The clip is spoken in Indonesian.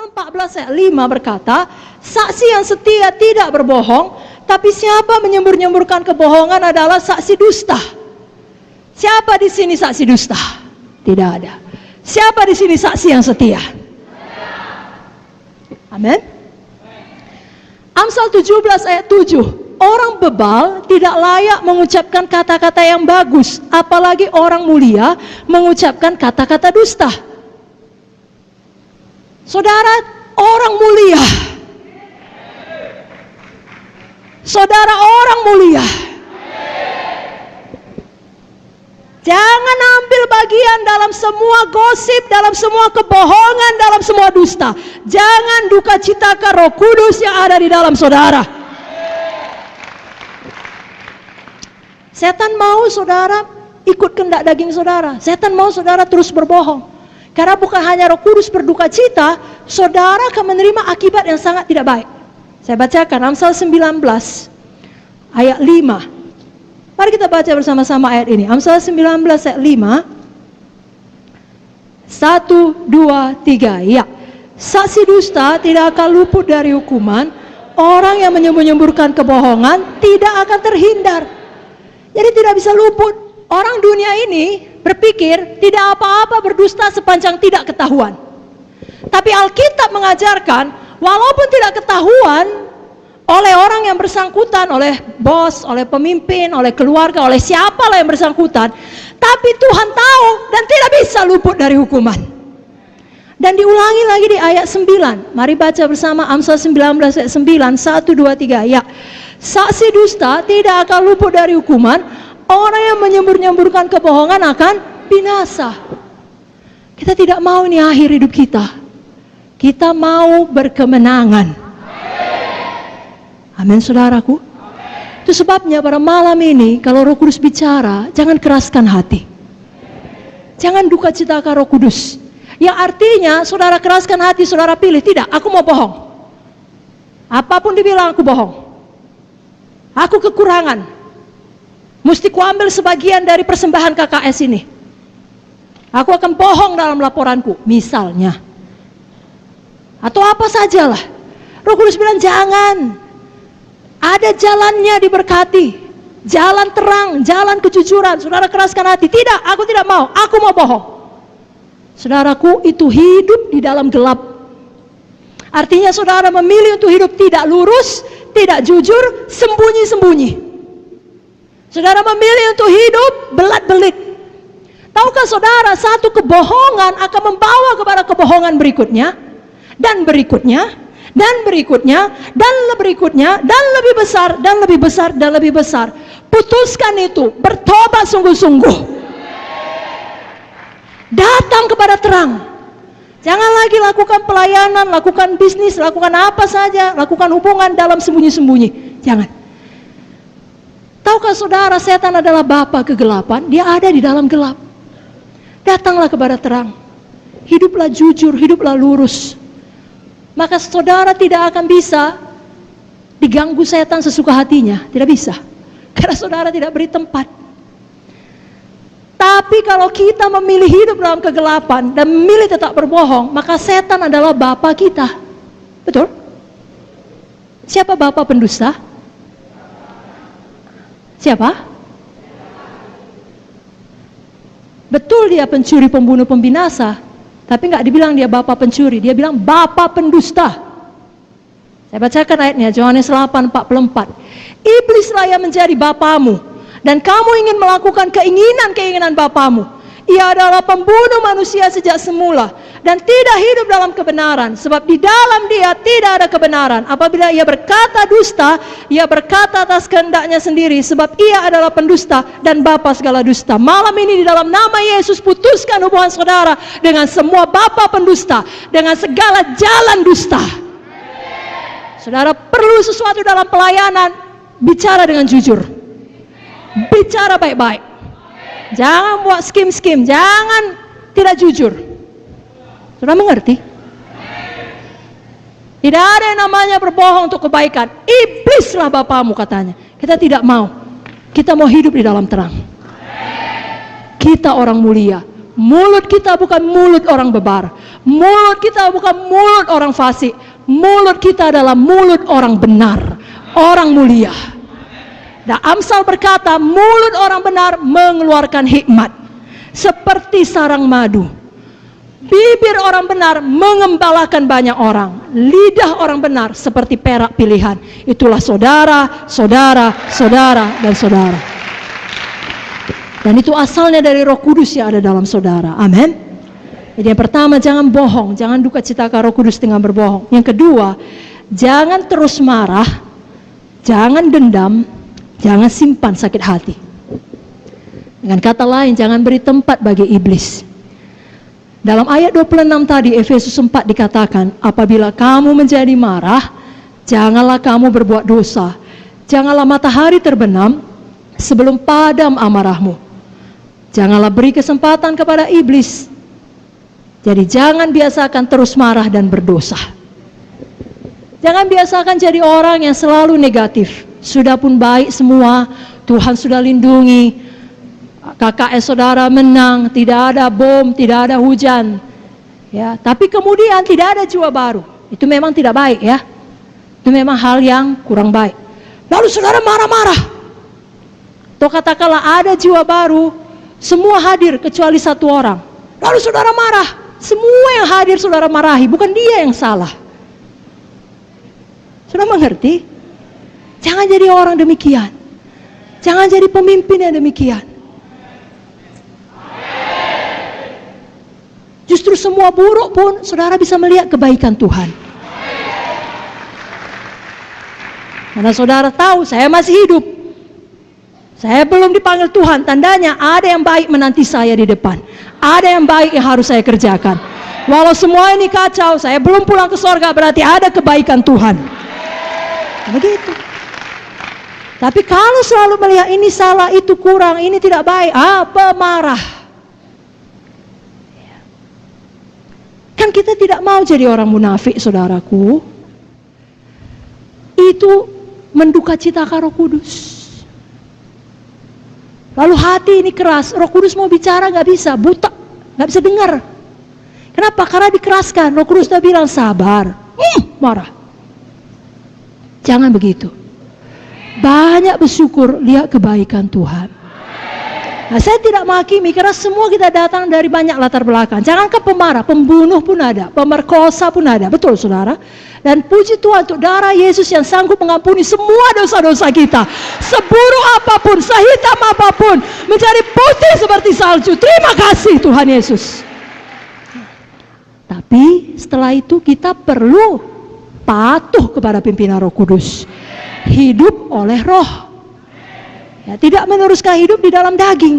Amsal 14 ayat 5 berkata, saksi yang setia tidak berbohong, tapi siapa menyembur-nyemburkan kebohongan adalah saksi dusta. Siapa di sini saksi dusta? Tidak ada. Siapa di sini saksi yang setia? Amin. Amsal 17 ayat 7. Orang bebal tidak layak mengucapkan kata-kata yang bagus, apalagi orang mulia mengucapkan kata-kata dusta. Saudara, orang mulia. Saudara, orang mulia. Jangan ambil bagian dalam semua gosip, dalam semua kebohongan, dalam semua dusta. Jangan duka citakan Roh Kudus yang ada di dalam saudara. Setan mau saudara ikut kehendak daging saudara. Setan mau saudara terus berbohong. Karena bukan hanya Roh Kudus berduka cita, saudara akan menerima akibat yang sangat tidak baik. Saya bacakan Amsal 19 ayat 5. Mari kita baca bersama-sama ayat ini. Amsal 19 ayat 5. 1, 2, 3. Ya. Saksi dusta tidak akan luput dari hukuman. Orang yang menyembur-nyemburkan kebohongan tidak akan terhindar. Jadi tidak bisa luput. Orang dunia ini berpikir tidak apa-apa berdusta sepanjang tidak ketahuan. Tapi Alkitab mengajarkan walaupun tidak ketahuan oleh orang yang bersangkutan, oleh bos, oleh pemimpin, oleh keluarga, oleh siapalah yang bersangkutan, tapi Tuhan tahu dan tidak bisa luput dari hukuman. Dan diulangi lagi di ayat 9. Mari baca bersama Amsal 19 ayat 9. 1, 2, 3. Ya. Saksi dusta tidak akan luput dari hukuman. Orang yang menyembur-nyemburkan kebohongan akan binasa. Kita tidak mau ini akhir hidup kita. Kita mau berkemenangan. Amin, saudaraku. Itu sebabnya pada malam ini kalau Roh Kudus bicara, jangan keraskan hati. Jangan duka citakan Roh Kudus. Yang artinya saudara keraskan hati, saudara pilih, tidak, aku mau bohong. Apapun dibilang aku bohong. Aku kekurangan. Mesti kuambil sebagian dari persembahan KKS ini. Aku akan bohong dalam laporanku, misalnya. Atau apa sajalah. Roh Kudus bilang jangan. Ada jalannya diberkati. Jalan terang, jalan kejujuran. Saudara keraskan hati. Tidak, aku tidak mau. Aku mau bohong. Saudaraku, itu hidup di dalam gelap. Artinya saudara memilih untuk hidup tidak lurus, tidak jujur, sembunyi-sembunyi. Saudara memilih untuk hidup belat-belit. Tahukah saudara, satu kebohongan akan membawa kepada kebohongan berikutnya, dan berikutnya, dan berikutnya, dan berikutnya, dan lebih besar, dan lebih besar, dan lebih besar. Putuskan itu, bertobat sungguh-sungguh. Datang kepada terang. Jangan lagi lakukan pelayanan, lakukan bisnis, lakukan apa saja, lakukan hubungan dalam sembunyi-sembunyi. Jangan. Tahukah saudara, setan adalah bapa kegelapan, dia ada di dalam gelap. Datanglah kepada terang. Hiduplah jujur, hiduplah lurus. Maka saudara tidak akan bisa diganggu setan sesuka hatinya. Tidak bisa. Karena saudara tidak beri tempat. Tapi kalau kita memilih hidup dalam kegelapan dan memilih tetap berbohong, maka setan adalah bapa kita. Betul? Siapa bapa pendusta? Siapa? Betul dia pencuri, pembunuh, pembinasa. Tapi nggak dibilang dia bapa pencuri, dia bilang bapa pendusta. Saya bacakan ayatnya, Yohanes 8:44. Iblislah yang menjadi bapamu, dan kamu ingin melakukan keinginan-keinginan bapamu. Ia adalah pembunuh manusia sejak semula, dan tidak hidup dalam kebenaran, sebab di dalam dia tidak ada kebenaran. Apabila ia berkata dusta, ia berkata atas kehendaknya sendiri, sebab ia adalah pendusta dan bapa segala dusta. Malam ini di dalam nama Yesus, putuskan hubungan saudara dengan semua bapa pendusta, dengan segala jalan dusta. Saudara perlu sesuatu dalam pelayanan, bicara dengan jujur. Bicara baik-baik. Jangan buat skim-skim, jangan tidak jujur. Sudah mengerti? Tidak ada yang namanya berbohong untuk kebaikan. Iblislah bapamu katanya. Kita tidak mau. Kita mau hidup di dalam terang. Kita orang mulia. Mulut kita bukan mulut orang bebar. Mulut kita bukan mulut orang fasik. Mulut kita adalah mulut orang benar, orang mulia. Dan Amsal berkata, mulut orang benar mengeluarkan hikmat seperti sarang madu. Bibir orang benar mengembalakan banyak orang. Lidah orang benar seperti perak pilihan. Itulah saudara, saudara, saudara, dan saudara. Dan itu asalnya dari Roh Kudus yang ada dalam saudara. Amin. Jadi yang pertama, jangan bohong, jangan duka citakan Roh Kudus dengan berbohong. Yang kedua, jangan terus marah, jangan dendam, jangan simpan sakit hati. Dengan kata lain, jangan beri tempat bagi iblis. Dalam ayat 26 tadi, Efesus 4 dikatakan, apabila kamu menjadi marah, janganlah kamu berbuat dosa. Janganlah matahari terbenam sebelum padam amarahmu. Janganlah beri kesempatan kepada iblis. Jadi jangan biasakan terus marah dan berdosa. Jangan biasakan jadi orang yang selalu negatif. Sudah pun baik semua, Tuhan sudah lindungi, KKS saudara menang, tidak ada bom, tidak ada hujan. Ya, tapi kemudian tidak ada jiwa baru. Itu memang tidak baik ya. Itu memang hal yang kurang baik. Lalu saudara marah-marah. Atau katakanlah ada jiwa baru, semua hadir kecuali satu orang. Lalu saudara marah. Semua yang hadir saudara marahi, bukan dia yang salah. Saudara mengerti? Jangan jadi orang demikian. Jangan jadi pemimpin yang demikian. Justru semua buruk pun saudara bisa melihat kebaikan Tuhan. Karena saudara tahu saya masih hidup. Saya belum dipanggil Tuhan, tandanya ada yang baik menanti saya di depan. Ada yang baik yang harus saya kerjakan. Walau semua ini kacau, saya belum pulang ke sorga, berarti ada kebaikan Tuhan. Begitu. Tapi kalau selalu melihat ini salah, itu kurang, ini tidak baik, pemarah. Kan kita tidak mau jadi orang munafik, saudaraku. Itu menduka citakan Roh Kudus. Lalu hati ini keras, Roh Kudus mau bicara gak bisa, buta, gak bisa dengar. Kenapa? Karena dikeraskan. Roh Kudus sudah bilang sabar, marah. Jangan begitu. Banyak bersyukur lihat kebaikan Tuhan. Nah, saya tidak menghakimi karena semua kita datang dari banyak latar belakang. Jangankan pemarah, pembunuh pun ada, pemerkosa pun ada, betul saudara. Dan puji Tuhan untuk darah Yesus yang sanggup mengampuni semua dosa-dosa kita. Seburuk apapun, sehitam apapun, menjadi putih seperti salju. Terima kasih Tuhan Yesus. Tapi setelah itu kita perlu patuh kepada pimpinan Roh Kudus. Hidup oleh Roh. Ya, tidak meneruskan hidup di dalam daging.